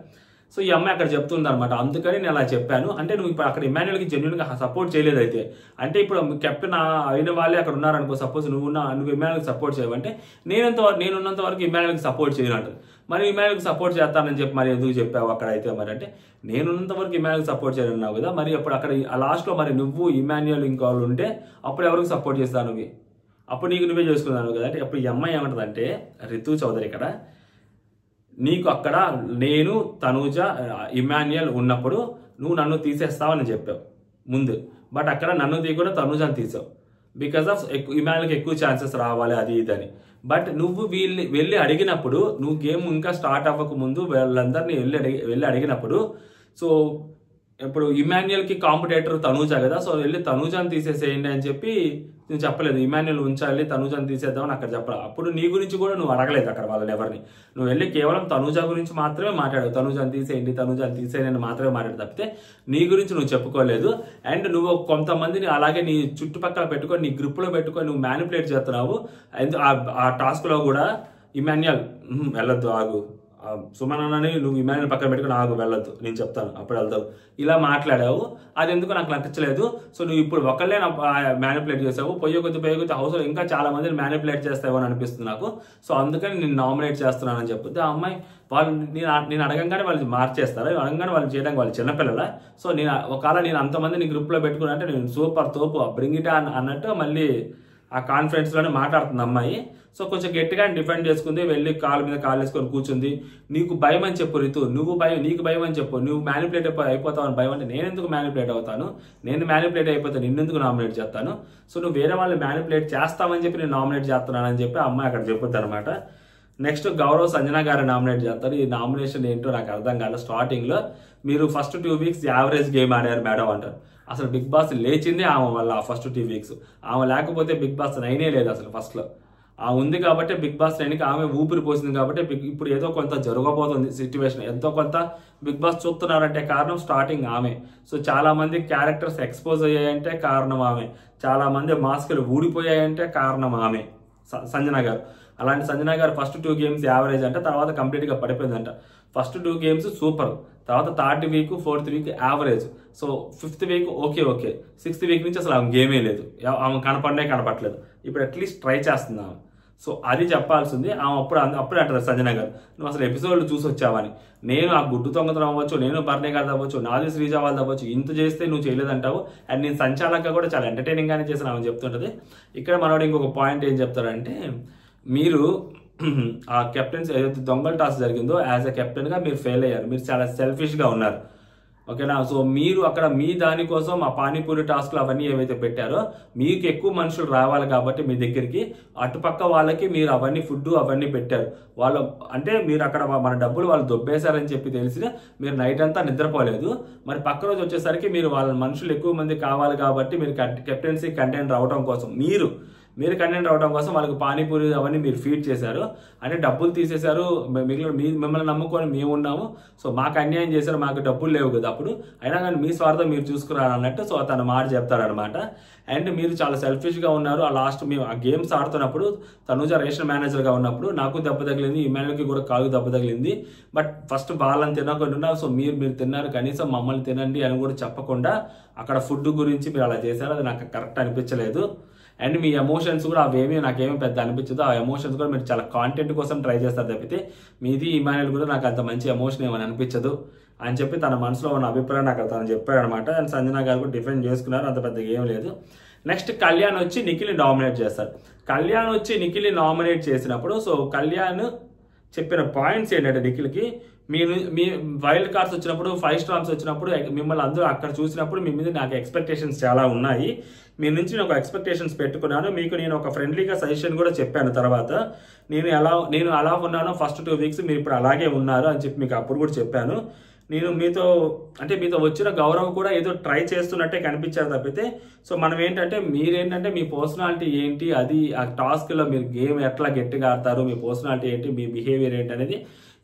S1: సో ఈ అమ్మాయి అక్కడ చెప్తుంది అనమాట, అందుకని నేను అలా చెప్పాను. అంటే నువ్వు ఇప్పుడు అక్కడ ఇమాన్యుల్కి జెన్యున్గా సపోర్ట్ చేయలేదు అయితే, అంటే ఇప్పుడు కెప్టెన్ అయిన వాళ్ళే అక్కడ ఉన్నారనుకో, సపోజ్ నువ్వు ఇమాన్యుల్కి సపోర్ట్ చేయవంటే నేనున్నంత వరకు ఇమాన్యుల్కి సపోర్ట్ చేయను అంటారు. మరి ఇమాన్యుల్కి సపోర్ట్ చేస్తానని చెప్పి మరి ఎందుకు చెప్పావు అక్కడ అయితే, మరి అంటే నేనున్నంత వరకు ఇమాన్యుల్కి సపోర్ట్ చేయనున్నావు కదా, మరి అప్పుడు అక్కడ లాస్ట్లో మరి నువ్వు ఇమాన్యుల్ ఇంకోళ్ళు ఉంటే అప్పుడు ఎవరికి సపోర్ట్ చేస్తావు నువ్వు, అప్పుడు నీకు నువ్వే చేసుకున్నాను కదా. అంటే అప్పుడు ఈ అమ్మాయి ఏమంటుందంటే రితు చౌదరి ఇక్కడ నీకు అక్కడ నేను తనూజ ఇమాన్యుల్ ఉన్నప్పుడు నువ్వు నన్ను తీసేస్తావని చెప్పావు ముందు, బట్ అక్కడ నన్ను తీయకుండా తనూజని తీసావు బికాస్ ఆఫ్ ఇమాన్యుల్కి ఎక్కువ ఛాన్సెస్ రావాలి అది ఇదని. బట్ నువ్వు వెళ్ళి అడిగినప్పుడు నువ్వు గేమ్ ఇంకా స్టార్ట్ అవ్వక ముందు వాళ్ళందరినీ వెళ్ళి అడిగినప్పుడు సో ఇప్పుడు ఇమాన్యుల్కి కాంపిటేటర్ తనూజ కదా, సో వెళ్ళి తనూజని తీసేసేయండి అని చెప్పి నువ్వు చెప్పలేదు ఇమాన్యుల్ ఉంచాలి తనూజని తీసేద్దామని అక్కడ చెప్పాలి. అప్పుడు నీ గురించి కూడా నువ్వు అడగలేదు అక్కడ వాళ్ళని ఎవరిని. నువ్వు వెళ్ళి కేవలం తనూజ గురించి మాత్రమే మాట్లాడావు. తనూజని తీసేయండి మాత్రమే మాట్లాడు తప్పితే నీ గురించి నువ్వు చెప్పుకోలేదు. అండ్ నువ్వు కొంతమందిని అలాగే నీ చుట్టుపక్కల పెట్టుకొని నీ గ్రూప్లో పెట్టుకొని నువ్వు మ్యానిపులేట్ చేస్తున్నావు. ఆ టాస్క్లో కూడా ఇమాన్యుల్ వెళ్ళొద్దు ఆగు, సుమన్ అన్నని నువ్వు ఇమాన్యుల్ పక్కన పెట్టుకుని ఆగు వెళ్ళొద్దు నేను చెప్తాను అప్పుడు వెళ్తావు, ఇలా మాట్లాడావు. అది ఎందుకు నాకు నచ్చలేదు. సో నువ్వు ఇప్పుడు ఒకళ్ళే మ్యానిపులేట్ చేసావు. పోయే కొద్ది హౌస్లో ఇంకా చాలా మందిని మ్యానిపులేట్ చేస్తావు అని అనిపిస్తుంది నాకు. సో అందుకని నేను నామినేట్ చేస్తున్నానని చెప్తే ఆ అమ్మాయి వాళ్ళు నేను అడగంగానే వాళ్ళు మార్చేస్తారు. అడగంగానే వాళ్ళు చేయడానికి వాళ్ళు చిన్నపిల్లల. సో ఒకవేళ నేను అంతమందిని గ్రూప్లో పెట్టుకుని అంటే నేను సూపర్ తోపు బ్రింగ్ ఇట్ అన్నట్టు మళ్ళీ ఆ కాన్ఫరెన్స్లోనే మాట్లాడుతుంది అమ్మాయి. సో కొంచెం గట్టిగా డిఫెండ్ చేసుకుంది, వెళ్ళి కాలు మీద కాలు వేసుకొని కూర్చుంది. నీకు భయం అని చెప్పు రితు, నీకు భయం అని చెప్పు, నువ్వు మ్యానిపులేట్ అయిపోతావు అని భయం అంటే నేను ఎందుకు మ్యానిపులేట్ అవుతాను, నేను మ్యానిపులేట్ అయిపోతాను నిన్నెందుకు నామినేట్ చేస్తాను. సో నువ్వు వేరే వాళ్ళు మ్యానిపులేట్ చేస్తామని చెప్పి నేను నామినేట్ చేస్తున్నానని చెప్పి ఆ అమ్మాయి అక్కడ చెప్పుద్ది అనమాట. నెక్స్ట్ గౌరవ్ సంజన గారు నామినేట్ చేస్తారు. ఈ నామినేషన్ ఏంటో నాకు అర్థం కాదు. స్టార్టింగ్లో మీరు ఫస్ట్ 2 వీక్స్ యావరేజ్ గేమ్ ఆడారు మేడం అంటారు. అసలు బిగ్ బాస్ లేచిందే ఆమె వల్ల ఫస్ట్ 2 వీక్స్. ఆమె లేకపోతే బిగ్ బాస్ 9 లేదు అసలు. ఫస్ట్లో ఆమె ఉంది కాబట్టి బిగ్ బాస్ 9కి ఆమె ఊపిరి పోసింది కాబట్టి ఇప్పుడు ఏదో కొంత జరగబోతుంది సిచ్యువేషన్, ఎంతో కొంత బిగ్ బాస్ చూస్తున్నారంటే కారణం స్టార్టింగ్ ఆమె. సో చాలా మంది క్యారెక్టర్స్ ఎక్స్పోజ్ అయ్యాయంటే కారణం ఆమె, చాలా మంది మాస్కులు ఊడిపోయాయంటే కారణం ఆమె సంజన గారు. అలాంటి సంజన గారు ఫస్ట్ 2 గేమ్స్ యావరేజ్ అంటే తర్వాత కంప్లీట్గా పడిపోయిందంట. ఫస్ట్ 2 గేమ్స్ సూపర్, తర్వాత 3rd week 4th week average. So 5th week okay 6th week నుంచి అసలు ఆమె గేమే లేదు, ఆమె కనపడట్లేదు. ఇప్పుడు అట్లీస్ట్ ట్రై చేస్తుంది ఆమె. సో అది చెప్పాల్సింది ఆమె. అప్పుడు అంటారు సంజన గారు నువ్వు అసలు ఎపిసోడ్లు చూసి వచ్చావని. నేను ఆ గుడ్డు దొంగతనం అవ్వచ్చు, నేను బర్నే గారు అవ్వచ్చు, నాది శ్రీజ వాళ్ళు అవ్వచ్చు, ఇంత చేస్తే నువ్వు చేయలేదంటావు. అండ్ నేను సంచాలకంగా కూడా చాలా ఎంటర్టైనింగ్గానే చేసిన ఆమె చెప్తుంటది. ఇక్కడ మనోడు ఇంకొక పాయింట్ ఏం చెప్తారంటే మీరు ఆ కెప్టెన్స్ ఏదైతే దొంగల టాస్ జరిగిందో యాజ్ ఎ కెప్టెన్గా మీరు ఫెయిల్ అయ్యారు, మీరు చాలా సెల్ఫిష్గా ఉన్నారు. ఓకేనా. సో మీరు అక్కడ మీ దానికోసం ఆ పానీపూరి టాస్క్లు అవన్నీ ఏవైతే పెట్టారో మీకు ఎక్కువ మనుషులు రావాలి కాబట్టి మీ దగ్గరికి అటుపక్క వాళ్ళకి మీరు అవన్నీ ఫుడ్ అవన్నీ పెట్టారు. వాళ్ళు అంటే మీరు అక్కడ మన డబ్బులు వాళ్ళు దొబ్బేశారని చెప్పి తెలిసి మీరు నైట్ అంతా నిద్రపోలేదు. మరి పక్క రోజు వచ్చేసరికి మీరు వాళ్ళ మనుషులు ఎక్కువ మంది కావాలి కాబట్టి మీరు కెప్టెన్సీ కంటెంట్ రావడం కోసం మీరు కంటెంట్ రావడం కోసం వాళ్ళకి పానీపూరి అవన్నీ మీరు ఫీడ్ చేశారు. అంటే డబ్బులు తీసేశారు, మిమ్మల్ని నమ్ముకొని మేము ఉన్నాము. సో మాకు అన్యాయం చేశారు, మాకు డబ్బులు లేవు కదా అప్పుడు, అయినా కానీ మీ స్వార్థం మీరు చూసుకున్నారు అన్నట్టు. సో తన మాట చెప్తారనమాట. అండ్ మీరు చాలా సెల్ఫిష్గా ఉన్నారు. ఆ లాస్ట్ మేము ఆ గేమ్స్ ఆడుతున్నప్పుడు తనూజ రేషన్ మేనేజర్గా ఉన్నప్పుడు నాకు దెబ్బ తగిలింది, ఇమాన్యుల్కి కూడా కాలు దెబ్బ తగిలింది. బట్ ఫస్ట్ వాళ్ళని తినకుండా సో మీరు తిన్నారు, కనీసం మమ్మల్ని తినండి అని కూడా చెప్పకుండా అక్కడ ఫుడ్ గురించి మీరు అలా చేశారు. అది నాకు కరెక్ట్ అనిపించలేదు. అండ్ మీ ఎమోషన్స్ కూడా అవేమీ నాకేమీ పెద్ద అనిపించదు. ఆ ఎమోషన్స్ కూడా మీరు చాలా కాంటెంట్ కోసం ట్రై చేస్తారు తప్పితే మీది ఇమాన్యుల్ కూడా నాకు అంత మంచి ఎమోషన్ ఏమని అనిపించదు అని చెప్పి తన మనసులో ఉన్న అభిప్రాయం నాకు తను చెప్పారనమాట. అండ్ సంజన గారు కూడా డిఫెండ్ చేసుకున్నారు, అంత పెద్దగా ఏం లేదు. నెక్స్ట్ కళ్యాణ్ వచ్చి నిఖిల్ని డామినేట్ చేస్తారు. కళ్యాణ్ వచ్చి నిఖిల్ని నామినేట్ చేసినప్పుడు సో కళ్యాణ్ చెప్పిన పాయింట్స్ ఏంటంటే నిఖిల్కి మీ వైల్డ్ కార్డ్స్ వచ్చినప్పుడు 5 స్టార్స్ వచ్చినప్పుడు మిమ్మల్ని అందరూ అక్కడ చూసినప్పుడు మీ మీద నాకు ఎక్స్పెక్టేషన్స్ చాలా ఉన్నాయి, మీ నుంచి నేను ఒక ఎక్స్పెక్టేషన్స్ పెట్టుకున్నాను. మీకు నేను ఒక ఫ్రెండ్లీగా సజెషన్ కూడా చెప్పాను. తర్వాత నేను అలా ఉన్నాను ఫస్ట్ 2 వీక్స్, మీరు ఇప్పుడు అలాగే ఉన్నారు అని చెప్పి మీకు అప్పుడు కూడా చెప్పాను. నేను మీతో వచ్చిన గౌరవ్ కూడా ఏదో ట్రై చేస్తున్నట్టే కనిపించారు తప్పితే సో మనం ఏంటంటే మీరేంటంటే మీ పర్సనాలిటీ ఏంటి, అది ఆ టాస్క్లో మీరు గేమ్ ఎట్లా గట్టిగా ఆడతారు, మీ పర్సనాలిటీ ఏంటి, మీ బిహేవియర్ ఏంటి అనేది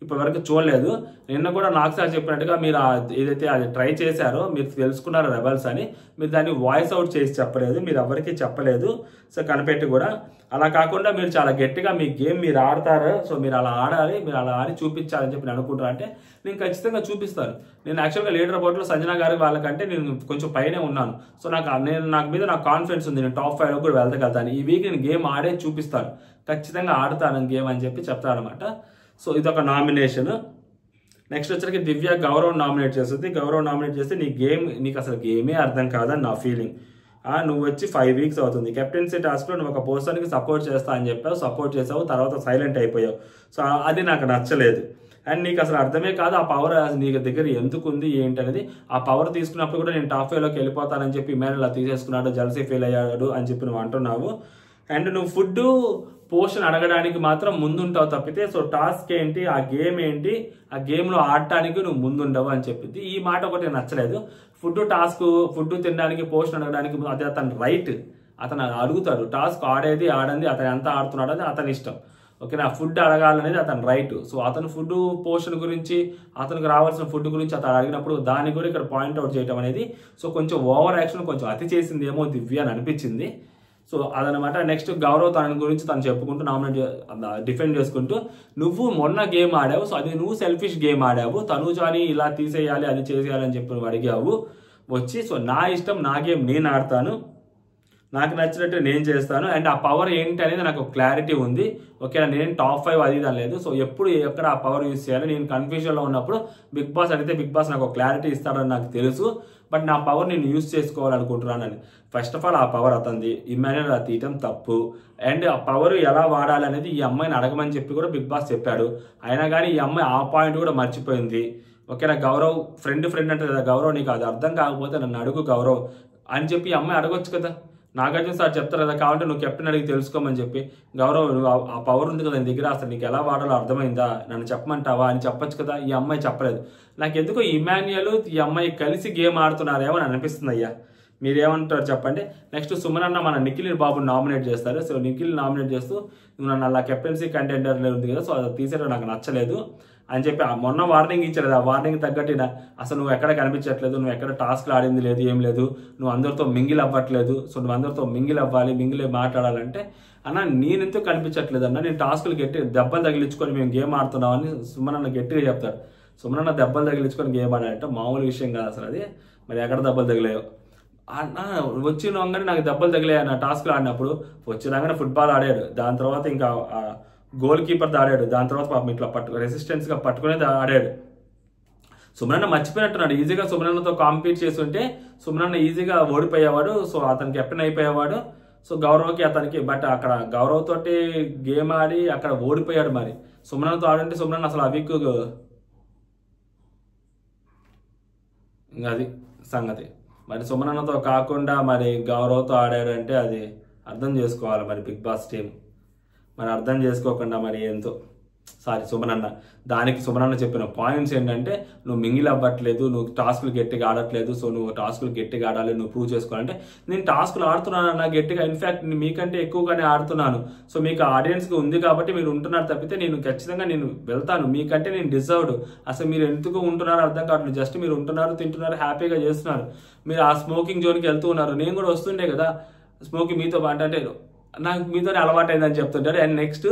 S1: ఇప్పటి వరకు చూడలేదు. నిన్న కూడా నాకు సార్ చెప్పినట్టుగా మీరు ఏదైతే అది ట్రై చేశారో మీరు తెలుసుకున్నారు రెబల్స్ అని, మీరు దాన్ని వాయిస్ అవుట్ చేసి చెప్పలేదు, మీరు ఎవరికి చెప్పలేదు. సో కనిపెట్టి కూడా అలా కాకుండా మీరు చాలా గట్టిగా మీ గేమ్ మీరు ఆడతారు. సో మీరు అలా ఆడాలి, మీరు అలా ఆడి చూపించాలని చెప్పి నేను అనుకుంటాను. అంటే నేను ఖచ్చితంగా చూపిస్తాను. నేను యాక్చువల్గా లీడర్ బోర్డులో సంజన గారి వాళ్ళకంటే నేను కొంచెం పైనే ఉన్నాను. సో నాకు మీద నాకు కాన్ఫిడెన్స్ ఉంది, నేను టాప్ 5లో కూడా వెళ్తగలుగుతాను. ఈ వీక్ నేను గేమ్ ఆడే చూపిస్తాను, ఖచ్చితంగా ఆడతాను గేమ్ అని చెప్పి చెప్తానమాట. సో ఇదొక నామినేషన్. నెక్స్ట్ వచ్చరికి దివ్య గౌరవ్ నామినేట్ చేస్తుంది. గౌరవ్ నామినేట్ చేస్తే నీకు అసలు గేమే అర్థం కాదని నా ఫీలింగ్. నువ్వు వచ్చి 5 వీక్స్ అవుతుంది కెప్టెన్సీ టాస్క్లో నువ్వు ఒక పర్సన్కి సపోర్ట్ చేస్తా అని చెప్పావు, సపోర్ట్ చేసావు, తర్వాత సైలెంట్ అయిపోయావు. సో అది నాకు నచ్చలేదు. అండ్ నీకు అసలు అర్థమే కాదు ఆ పవర్ నీ దగ్గర ఎందుకు ఉంది ఏంటి అనేది. ఆ పవర్ తీసుకున్నప్పుడు కూడా నేను టాప్ 5లోకి వెళ్ళిపోతానని చెప్పి ఇమాన్యుల్ అలా తీసేసుకున్నాడు, జెల్సీ ఫీల్ అయ్యాడు అని చెప్పి నువ్వు అంటున్నావు. అండ్ నువ్వు ఫుడ్ పోషన్ అడగడానికి మాత్రం ముందుంటావు తప్పితే సో టాస్క్ ఏంటి, ఆ గేమ్ ఏంటి, ఆ గేమ్లో ఆడటానికి నువ్వు ముందుండవు అని చెప్పింది. ఈ మాట ఒకటి నచ్చలేదు. ఫుడ్ తినడానికి పోషన్ అడగడానికి అదే తన రైట్, అతను అడుగుతాడు, టాస్క్ ఆడంది అతను ఎంత ఆడుతున్నాడు అది అతని ఇష్టం. ఓకేనా, ఫుడ్ అడగాలనేది అతని రైట్. సో అతను ఫుడ్ పోషన్ గురించి, అతనికి రావాల్సిన ఫుడ్ గురించి అతను అడిగినప్పుడు దాన్ని కూడా ఇక్కడ పాయింట్అవుట్ చేయడం అనేది సో కొంచెం ఓవర్ యాక్షన్, కొంచెం అతి చేసింది ఏమో దివ్య అని అనిపించింది. సో అదనమాట. నెక్స్ట్ గౌరవ్ తన గురించి తను చెప్పుకుంటూ డిఫెండ్ చేసుకుంటూ, నువ్వు మొన్న గేమ్ ఆడావు, సో అది నువ్వు సెల్ఫిష్ గేమ్ ఆడావు, తనూజాని ఇలా తీసేయాలి అది చేసేయాలి అని చెప్పి నువ్వు అడిగావు వచ్చి. సో నా ఇష్టం, నా గేమ్ నేను ఆడతాను, నాకు నచ్చినట్టు నేను చేస్తాను, అండ్ ఆ పవర్ ఏంటి అనేది నాకు క్లారిటీ ఉంది. ఓకేనా, నేను టాప్ 5 అది ఇది లేదు. సో ఎప్పుడు ఎక్కడ ఆ పవర్ యూజ్ చేయాలి, నేను కన్ఫ్యూజన్లో ఉన్నప్పుడు బిగ్ బాస్ అడిగితే బిగ్ బాస్ నాకు ఒక క్లారిటీ ఇస్తాడని నాకు తెలుసు. బట్ నా పవర్ నేను యూజ్ చేసుకోవాలనుకుంటున్నానని. ఫస్ట్ ఆఫ్ ఆల్ ఆ పవర్ అతనిది, ఇమాన్యుయల్ అది తీయటం తప్పు. అండ్ ఆ పవర్ ఎలా వాడాలనేది ఈ అమ్మాయిని అడగమని చెప్పి కూడా బిగ్ బాస్ చెప్పాడు. అయినా కానీ ఈ అమ్మాయి ఆ పాయింట్ కూడా మర్చిపోయింది. ఓకేనా, గౌరవ్ ఫ్రెండ్ అంటే కదా, గౌరవ్ నీకు అది అర్థం కాకపోతే నన్ను అడుగు గౌరవ్ అని చెప్పి ఈ అమ్మాయి అడగొచ్చు కదా. నాగార్జున సార్ చెప్తారు కదా, కావాలంటే నువ్వు కెప్టెన్ అడిగి తెలుసుకోమని చెప్పి. గౌరవ్ నువ్వు ఆ పవర్ ఉంది కదా నీ దగ్గర, అసలు నీకు ఎలా వాడాలో అర్థమైందా, నన్ను చెప్పమంటావా అని చెప్పొచ్చు కదా. ఈ అమ్మాయి చెప్పలేదు. నాకు ఎందుకో ఇమాన్యుయల్ ఈ అమ్మాయి కలిసి గేమ్ ఆడుతున్నారేమో అని అనిపిస్తుంది. అయ్యా మీరేమంటారు చెప్పండి. నెక్స్ట్ సుమనన్న మన నిఖిల్ బాబుని నామినేట్ చేస్తారు. సో నిఖిల్ నామినేట్ చేస్తూ నువ్వు నన్ను అలా కెప్టెన్సీ కంటెండర్లో ఉంది కదా, సో అది తీసేయడం నాకు నచ్చలేదు అని చెప్పి మొన్న వార్నింగ్ ఇచ్చారు. ఆ వార్నింగ్ తగ్గట్టు అసలు నువ్వు ఎక్కడ కనిపించట్లేదు, నువ్వు ఎక్కడ టాస్క్లు ఆడింది లేదు, ఏం లేదు, నువ్వు అందరితో మింగిల్ అవ్వట్లేదు. సో నువ్వు అందరితో మింగిల్ అవ్వాలి, మింగిల్ మాట్లాడాలంటే అన్న నేనెందుకు కనిపించట్లేదు అన్న, నేను టాస్కులు దెబ్బలు తగిలించుకొని మేము గేమ్ ఆడుతున్నామని సుమనన్న గట్టిగా చెప్తాడు. సుమనన్న దెబ్బలు తగిలించుకొని గేమ్ ఆడాలంటే మామూలు విషయం కాదు అసలు అది. మరి ఎక్కడ దెబ్బలు తగిలాయో వచ్చినాగానే నాకు దెబ్బలు తగిలాయి అన్న టాస్క్లు ఆడినప్పుడు. వచ్చినాగానే ఫుట్బాల్ ఆడాడు, దాని తర్వాత ఇంకా గోల్ కీపర్తో ఆడాడు, దాని తర్వాత పాపం ఇట్లా రెసిస్టెన్స్గా పట్టుకునేది ఆడాడు. సుమనన్న మర్చిపోయినట్టున్నాడు. ఈజీగా సుమనన్నతో కాంపీట్ చేసి ఉంటే సుమనన్న ఈజీగా ఓడిపోయేవాడు. సో అతను కెప్టెన్ అయిపోయేవాడు. సో గౌరవ్కి అతనికి, బట్ అక్కడ గౌరవ్ తోటి గేమ్ ఆడి అక్కడ ఓడిపోయాడు. మరి సుమనన్నతో ఆడుంటే సుమనన్న అసలు అవిక్ అది సంగతి. మరి సుమనన్నతో కాకుండా మరి గౌరవ్తో ఆడాడంటే అది అర్థం చేసుకోవాలి మరి బిగ్ బాస్ టీం. మరి అర్థం చేసుకోకుండా మరి ఎంతో సుమనన్న దానికి సుమనన్న చెప్పిన పాయింట్స్ ఏంటంటే, నువ్వు మింగిల్ అవ్వట్లేదు, నువ్వు టాస్కులు గట్టిగా ఆడట్లేదు, సో నువ్వు టాస్కులు గట్టిగా ఆడాలి, నువ్వు ప్రూవ్ చేసుకోవాలంటే నేను టాస్కులు ఆడుతున్నాను గట్టిగా, ఇన్ఫాక్ట్ మీకంటే ఎక్కువగానే ఆడుతున్నాను. సో మీకు ఆడియన్స్కి ఉంది కాబట్టి మీరు ఉంటున్నారు తప్పితే నేను ఖచ్చితంగా నేను వెళ్తాను, మీకంటే నేను డిజర్వ్డ్. అసలు మీరు ఎందుకు ఉంటున్నారో అర్థం కావట్లేదు. జస్ట్ మీరు ఉంటున్నారు, తింటున్నారు, హ్యాపీగా చేస్తున్నారు. మీరు ఆ స్మోకింగ్ జోన్కి వెళ్తూ ఉన్నారు. నేను కూడా వస్తుండే కదా స్మోకింగ్ మీతో అంటే నాకు మీతోనే అలవాటు అయిందని చెప్తుంటారు. అండ్ నెక్స్ట్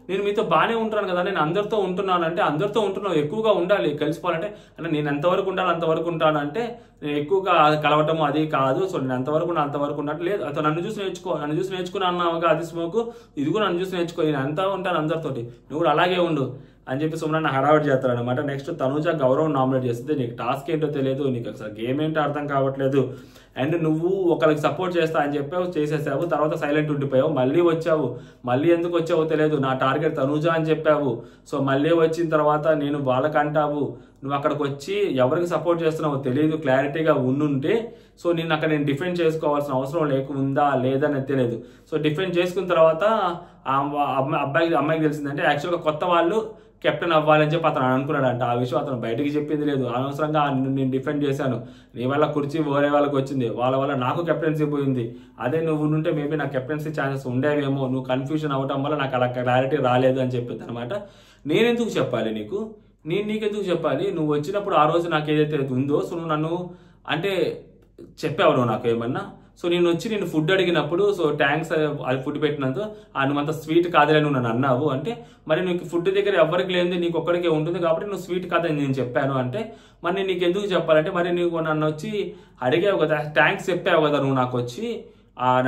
S1: నేను మీతో బాగానే ఉంటాను కదా, నేను అందరితో ఉంటున్నాను అంటే అందరితో ఉంటున్నాను, ఎక్కువగా ఉండాలి కలిసిపోవాలంటే అంటే నేను ఎంతవరకు ఉండాలి అంతవరకు ఉంటాను అంటే నేను ఎక్కువగా కలవటం అది కాదు. సో నేను ఎంతవరకు అంతవరకు ఉన్నట్టు లేదు. అతను నన్ను చూసి నేర్చుకుని అన్నావుగా అది స్మోకు, ఇది కూడా నన్ను చూసి నేర్చుకో, నేను అంతా ఉంటాను అందరితోటి, నువ్వు కూడా అలాగే ఉండు అని చెప్పి సుమనన్న హడావిడి చేస్తాడు అనమాట. నెక్స్ట్ తనూజ గౌరవ్ నామినేట్ చేస్తే నీకు టాస్క్ ఏంటో తెలియదు, నీకు అసలు గేమ్ ఏంటో అర్థం కావట్లేదు, అండ్ నువ్వు ఒకరికి సపోర్ట్ చేస్తా అని చెప్పావు, చేసేసావు, తర్వాత సైలెంట్ ఉండిపోయావు, మళ్ళీ వచ్చావు, మళ్ళీ ఎందుకు వచ్చావో తెలియదు, నా టార్గెట్ తనూజ అని చెప్పావు. సో మళ్ళీ వచ్చిన తర్వాత నేను వాళ్ళకంటావు, నువ్వు అక్కడికి వచ్చి ఎవరికి సపోర్ట్ చేస్తున్నావో తెలియదు, క్లారిటీగా ఉండుంటే సో నేను అక్కడ నేను డిఫెండ్ చేసుకోవాల్సిన అవసరం లేకుందా లేదని తెలియదు. సో డిఫెండ్ చేసుకున్న తర్వాత అమ్మాయికి తెలిసిందంటే యాక్చువల్గా కొత్త వాళ్ళు కెప్టెన్ అవ్వాలని చెప్పి అతను అనుకున్నాడంట. ఆ విషయం అతను బయటికి చెప్పింది లేదు. అనవసరంగా నేను డిఫెండ్ చేశాను, నీ వల్ల కుర్చీ వేరే వాళ్ళకి వచ్చింది, వాళ్ళ వల్ల నాకు కెప్టెన్సీ పోయింది, అదే నువ్వు ఉంటే మేబీ నాకు కెప్టెన్సీ ఛాన్సెస్ ఉండేవేమో, నువ్వు కన్ఫ్యూజన్ అవ్వటం వల్ల నాకు అలా క్లారిటీ రాలేదు అని చెప్పింది అనమాట. నేనెందుకు చెప్పాలి నీకు, నీకెందుకు చెప్పాలి, నువ్వు వచ్చినప్పుడు ఆ రోజు నాకు ఏదైతే ఉందో సో నువ్వు నన్ను అంటే చెప్పావు నువ్వు నాకు ఏమన్నా. సో నేను వచ్చి నేను ఫుడ్ అడిగినప్పుడు సో థ్యాంక్స్ అది ఫుడ్ పెట్టినందుకు నువ్వంత స్వీట్ కాదులే నువ్వు నన్ను అన్నావు అంటే, మరి నీకు ఫుడ్ దగ్గర ఎవరికి లేనిది నీకు ఒక్కడికే ఉంటుంది కాబట్టి నువ్వు స్వీట్ కాదని నేను చెప్పాను అంటే, మరి నేను నీకు ఎందుకు చెప్పాలంటే, మరి నీకు నన్ను వచ్చి అడిగావు కదా, థ్యాంక్స్ చెప్పావు కదా నువ్వు నాకు వచ్చి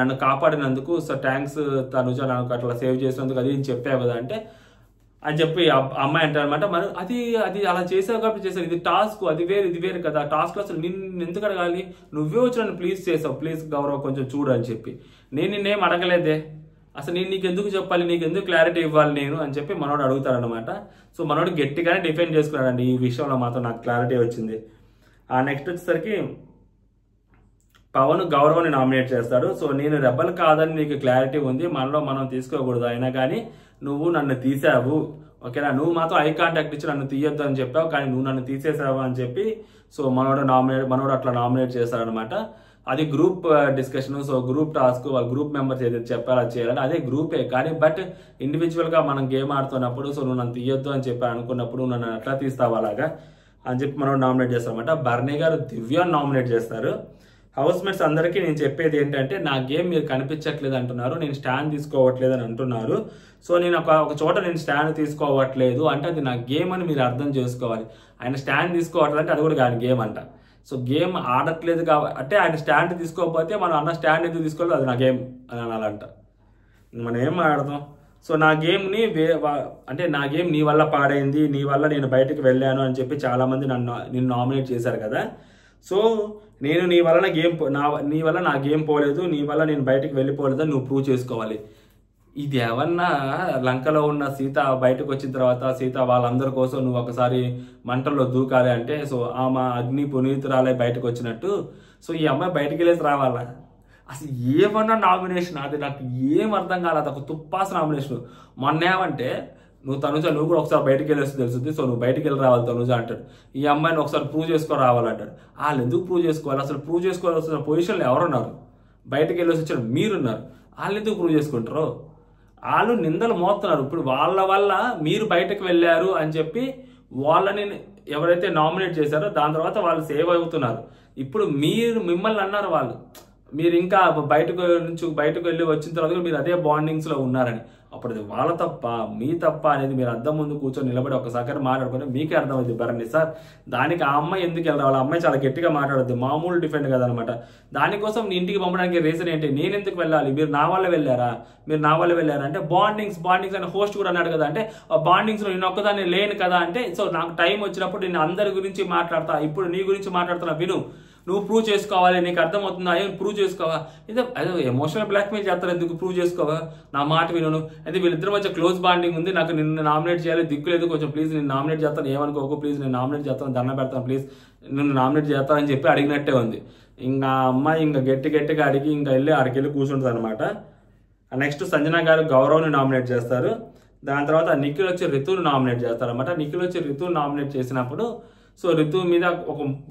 S1: నన్ను కాపాడినందుకు, సో థ్యాంక్స్ తనుజ నాకు అట్లా సేవ్ చేసినందుకు అది నేను చెప్పావు కదా అంటే అని చెప్పి అమ్మాయి అంటారు అనమాట. మరి అది అలా చేసావు కాబట్టి చేసావు, ఇది టాస్క్, అది వేరు ఇది వేరు కదా, టాస్క్లో అసలు నిన్ను ఎందుకు అడగాలి, నువ్వే వచ్చి నన్ను ప్లీజ్ చేసావు, ప్లీజ్ గౌరవ్ కొంచెం చూడు అని చెప్పి, నేను నిన్నేం అడగలేదే, అసలు నేను నీకు ఎందుకు చెప్పాలి, నీకు ఎందుకు క్లారిటీ ఇవ్వాలి నేను అని చెప్పి మనోడు అడుగుతాడనమాట. సో మనోడు గట్టిగానే డిఫెండ్ చేసుకున్నాడండి, ఈ విషయంలో మాత్రం నాకు క్లారిటీ వచ్చింది. నెక్స్ట్ వచ్చేసరికి పవన్ గౌరవ్ని నామినేట్ చేస్తాడు. సో నేను రెబల్ కాదని నీకు క్లారిటీ ఉంది, మనలో మనం తీసుకోకూడదు, అయినా కానీ నువ్వు నన్ను తీసావు, ఓకేనా, నువ్వు మాత్రం ఐ కాంటాక్ట్ ఇచ్చి నన్ను తీయొద్దు అని చెప్పావు, కానీ నువ్వు నన్ను తీసేసావు అని చెప్పి సో మనోడు అట్లా నామినేట్ చేస్తాడనమాట. అది group discussion. So group task వాళ్ళ గ్రూప్ మెంబర్స్ ఏదైతే చెప్పాలో అది చేయాలని అదే గ్రూపే. కానీ బట్ ఇండివిజువల్గా మనం గేమ్ ఆడుతున్నప్పుడు సో నువ్వు నన్ను తీయొద్దు అని చెప్పి అనుకున్నప్పుడు నన్ను ఎట్లా తీస్తావు అలాగా అని చెప్పి మనం నామినేట్ చేస్తామన్నమాట. బర్నీ గారు దివ్యాన్ని నామినేట్ చేస్తారు. హౌస్ మేట్స్ అందరికీ నేను చెప్పేది ఏంటంటే నా గేమ్ మీరు కనిపించట్లేదు అంటున్నారు, నేను స్టాండ్ తీసుకోవట్లేదు అని అంటున్నారు. సో నేను ఒక చోట నేను స్టాండ్ తీసుకోవట్లేదు అంటే అది నా గేమ్ అని మీరు అర్థం చేసుకోవాలి. ఆయన స్టాండ్ తీసుకోవట్లేదు అంటే అది కూడా కాదు గేమ్ అంట. సో గేమ్ ఆడట్లేదు కాబట్టి ఆయన స్టాండ్ తీసుకోకపోతే మనం అన్న స్టాండ్ ఎందుకు తీసుకోవాలి, అది నా గేమ్ అని అనాలంట. మనం ఏం ఆడదాం. సో నా గేమ్ని అంటే నా గేమ్ నీ వల్ల పాడైంది, నీ వల్ల నేను బయటకు వెళ్ళాను అని చెప్పి చాలామంది నిన్ను నామినేట్ చేశారు కదా. సో నేను నీ వల్ల నీ వల్ల నా గేమ్ పోలేదు, నీ వల్ల నేను బయటకు వెళ్ళిపోలేదని నువ్వు ప్రూవ్ చేసుకోవాలి. ఇది ఏమన్నా లంకలో ఉన్న సీత బయటకు వచ్చిన తర్వాత సీత వాళ్ళందరి కోసం నువ్వు ఒకసారి మంటల్లో దూకాలి అంటే సో ఆమె అగ్ని పునీతురాలే బయటకు వచ్చినట్టు సో ఈ అమ్మాయి బయటకు వెళ్ళేసి రావాలా? అసలు ఏమన్నా నామినేషన్ అది నాకు ఏం అర్థం కాలేదు. ఒక తుప్పాస నామినేషన్. మొన్న ఏమంటే నువ్వు కూడా ఒకసారి బయటకు వెళ్ళేసి తెలుస్తుంది, సో నువ్వు బయటకు వెళ్ళి రావాలి తనుజ అంటాడు. ఈ అమ్మాయిని ఒకసారి ప్రూవ్ చేసుకొని రావాలంటాడు. వాళ్ళు ఎందుకు ప్రూవ్ చేసుకోవాలి? అసలు ప్రూవ్ చేసుకోవాల్సిన పొజిషన్లో ఎవరున్నారు? బయటకు వెళ్ళేసి వచ్చిన మీరున్నారు, వాళ్ళు ఎందుకు ప్రూవ్ చేసుకుంటారు? వాళ్ళు నిందలు మోస్తున్నారు. ఇప్పుడు వాళ్ళ వల్ల మీరు బయటకు వెళ్ళారు అని చెప్పి వాళ్ళని ఎవరైతే నామినేట్ చేశారో దాని తర్వాత వాళ్ళు సేవ్ అవుతున్నారు. ఇప్పుడు మిమ్మల్ని అన్నారు వాళ్ళు, మీరు ఇంకా బయటకు వెళ్ళి వచ్చిన తర్వాత మీరు అదే బాండింగ్స్లో ఉన్నారని. అప్పుడు అది వాళ్ళ తప్ప మీ తప్ప అనేది మీరు అద్దం ముందు కూర్చొని నిలబడి ఒకసారి మాట్లాడుకుంటే మీకే అర్థమైంది. బర్నీ సార్ దానికి ఆ అమ్మాయి ఎందుకు వెళ్ళాలి? వాళ్ళ అమ్మాయి చాలా గట్టిగా మాట్లాడద్దు, మామూలు డిఫెండ్ కదనమాట. దానికోసం నీ ఇంటికి పంపడానికి రీజన్ ఏంటి? నేను ఎందుకు వెళ్ళాలి? మీరు నా వల్ల వెళ్ళారా అంటే బాండింగ్స్ అనే హోస్ట్ కూడా అన్నాడు కదా. అంటే ఆ బాండింగ్స్లో నేను ఒక్కదాన్ని లేను కదా అంటే సో నాకు టైం వచ్చినప్పుడు నేను అందరి గురించి మాట్లాడతా, ఇప్పుడు నీ గురించి మాట్లాడుతున్నా విను, నువ్వు ప్రూవ్ చేసుకోవాలి, నీకు అర్థమవుతుందా? ఏం ప్రూవ్ చేసుకోవా? అదే ఎమోషనల్ బ్లాక్మెయిల్ చేస్తారు, ఎందుకు ప్రూవ్ చేసుకోవా? నా మాట విను. అయితే వీళ్ళిద్దరి మధ్య క్లోజ్ బాండింగ్ ఉంది, నాకు నిన్ను నామినేట్ చేయాలి, దిక్కులేదు, కొంచెం ప్లీజ్ నేను నామినేట్ చేస్తాను, ఏమనుకోకు ప్లీజ్, నేను నామినేట్ చేస్తాను, దండం పెడతాను ప్లీజ్, నిన్ను నామినేట్ చేస్తానని చెప్పి అడిగినట్టే ఉంది. ఇంకా అమ్మాయి ఇంకా గట్టిగా అడిగి ఇంకా ఆడికి వెళ్ళి కూర్చుంటుంది అనమాట. నెక్స్ట్ సంజన గారు గౌరవ్ని నామినేట్ చేస్తారు. దాని తర్వాత నిఖిల్ వచ్చి రితుని నామినేట్ చేస్తారు అనమాట. నిఖిల్ వచ్చి రితుని నామినేట్ చేసినప్పుడు సో రితు మీద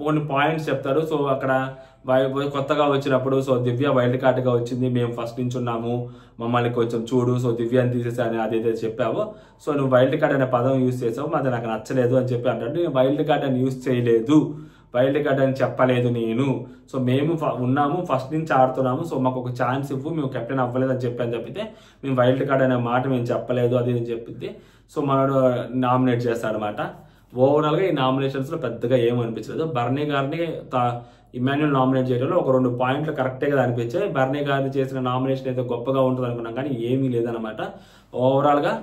S1: కొన్ని పాయింట్స్ చెప్తారు. సో అక్కడ కొత్తగా వచ్చినప్పుడు సో దివ్య వైల్డ్ కార్డ్గా వచ్చింది, మేము ఫస్ట్ నుంచి ఉన్నాము, మమ్మల్ని కొంచెం చూడు, సో దివ్యాని తీసేసాను అదైతే చెప్పావు, సో నువ్వు వైల్డ్ కార్డ్ అనే పదం యూజ్ చేసావు, అది నాకు నచ్చలేదు అని చెప్పి అంటాడు. నేను వైల్డ్ కార్డ్ అని యూజ్ చేయలేదు, వైల్డ్ కార్డ్ అని చెప్పలేదు నేను. సో మేము ఉన్నాము, ఫస్ట్ నుంచి ఆడుతున్నాము, సో మాకు ఒక ఛాన్స్ ఇవ్వు, మేము కెప్టెన్ అవ్వలేదు అని చెప్పాను తప్పితే మేము వైల్డ్ కార్డ్ అనే మాట మేము చెప్పలేదు అది అని చెప్పింది. సో మనడు నామినేట్ చేస్తాడు అనమాట. ఓవరాల్గా ఈ నామినేషన్స్లో పెద్దగా ఏమనిపించలేదు. బర్నీ గారిని ఇమాన్యుల్ నామినేట్ చేయడంలో ఒక 2 పాయింట్లు కరెక్ట్గా అనిపించాయి. బర్నీ గారిని చేసిన నామినేషన్ అయితే గొప్పగా ఉంటుంది అనుకున్నాం కానీ ఏమీ లేదనమాట. ఓవరాల్గా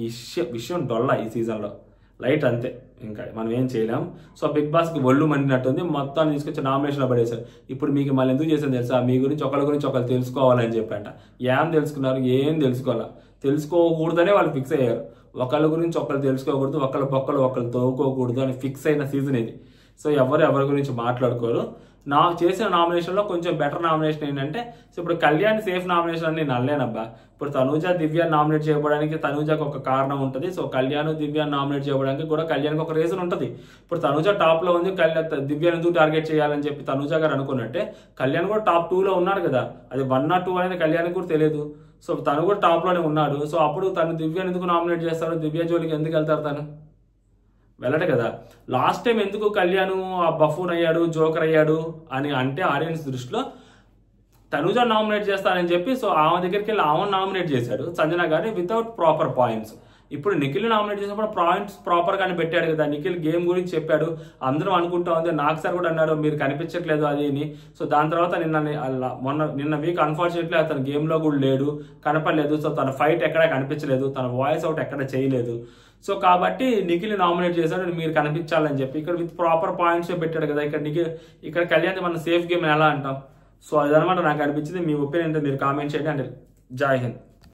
S1: ఈ విషయం డొల్లా ఈ సీజన్లో లైట్ అంతే, ఇంకా మనం ఏం చేయలేం. సో బిగ్ బాస్కి ఒళ్ళు మండినట్టుంది, మొత్తాన్ని తీసుకొచ్చి నామినేషన్లో పడేశారు. ఇప్పుడు మీకు మళ్ళీ ఎందుకు చేశాను తెలుసా? మీ గురించి ఒకరి గురించి ఒకరు తెలుసుకోవాలని చెప్పంట. ఏం తెలుసుకున్నారు? ఏం తెలుసుకోకూడదనే వాళ్ళు ఫిక్స్ అయ్యారు. ఒకళ్ళ గురించి ఒకళ్ళు తెలుసుకోకూడదు, ఒకళ్ళ పక్కలు ఒకళ్ళు తోవుకోకూడదు అని ఫిక్స్ అయిన సీజన్ ఇది. సో ఎవరి గురించి మాట్లాడుకోరు. చేసిన నామినేషన్లో కొంచెం బెటర్ నామినేషన్ ఏంటంటే సో ఇప్పుడు కళ్యాణ్ సేఫ్ నామినేషన్ అని నేను అనలేనబ్బా. ఇప్పుడు తనూజ దివ్యాన్ని నామినేట్ చేయడానికి తనూజకు ఒక కారణం ఉంటుంది. సో కళ్యాణ్ దివ్యాన్ని నామినేట్ చేయడానికి కూడా కళ్యాణ్కి ఒక రీజన్ ఉంటుంది. ఇప్పుడు తనూజ టాప్లో ఉంది, దివ్యాన్ని ఎందుకు టార్గెట్ చేయాలని చెప్పి తనూజ గారు అనుకున్నట్టే కళ్యాణ్ కూడా టాప్ 2లో ఉన్నాడు కదా. అది 1 or 2 అనేది కళ్యాణ్కి కూడా తెలియదు. సో తను కూడా టాప్లోనే ఉన్నాడు. సో అప్పుడు తను దివ్యాన్ని ఎందుకు నామినేట్ చేస్తాడు? దివ్య జోలికి ఎందుకు వెళ్తారు? తను వెళ్ళడు కదా. లాస్ట్ టైం ఎందుకు కళ్యాణ్ బఫూన్ అయ్యాడు, జోకర్ అయ్యాడు అని అంటే ఆడియన్స్ దృష్టిలో తనుజ నామినేట్ చేస్తానని చెప్పి సో ఆమె దగ్గరికి వెళ్ళి ఆమె నామినేట్ చేశాడు సంజన గారిని వితౌట్ ప్రాపర్ పాయింట్స్. ఇప్పుడు నిఖిల్ నామినేట్ చేసినప్పుడు పాయింట్స్ ప్రాపర్గానే పెట్టాడు కదా. నిఖిల్ గేమ్ గురించి చెప్పాడు, అందరం అనుకుంటా ఉంది, నాకు సార్ కూడా అన్నారు మీరు కనిపించట్లేదు అది అని. సో దాని తర్వాత నిన్న వీక్ అన్ఫార్చునేట్లీ అతను గేమ్లో కూడా లేడు, కనపడలేదు. సో తన ఫైట్ ఎక్కడ కనిపించలేదు, తన వాయిస్ అవుట్ ఎక్కడ చేయలేదు. సో కాబట్టి నిఖిల్ నామినేట్ చేశాడు మీరు కనిపించాలని చెప్పి. ఇక్కడ విత్ ప్రాపర్ పాయింట్స్ పెట్టాడు కదా. ఇక్కడ కళ్యాణ్ మన సేఫ్ గేమ్ ఎలా అంటాం? సో అదనమాట నాకు అనిపించింది. మీ ఒపీనియన్ మీరు కామెంట్ చేయండి. అంటే జై హింద్.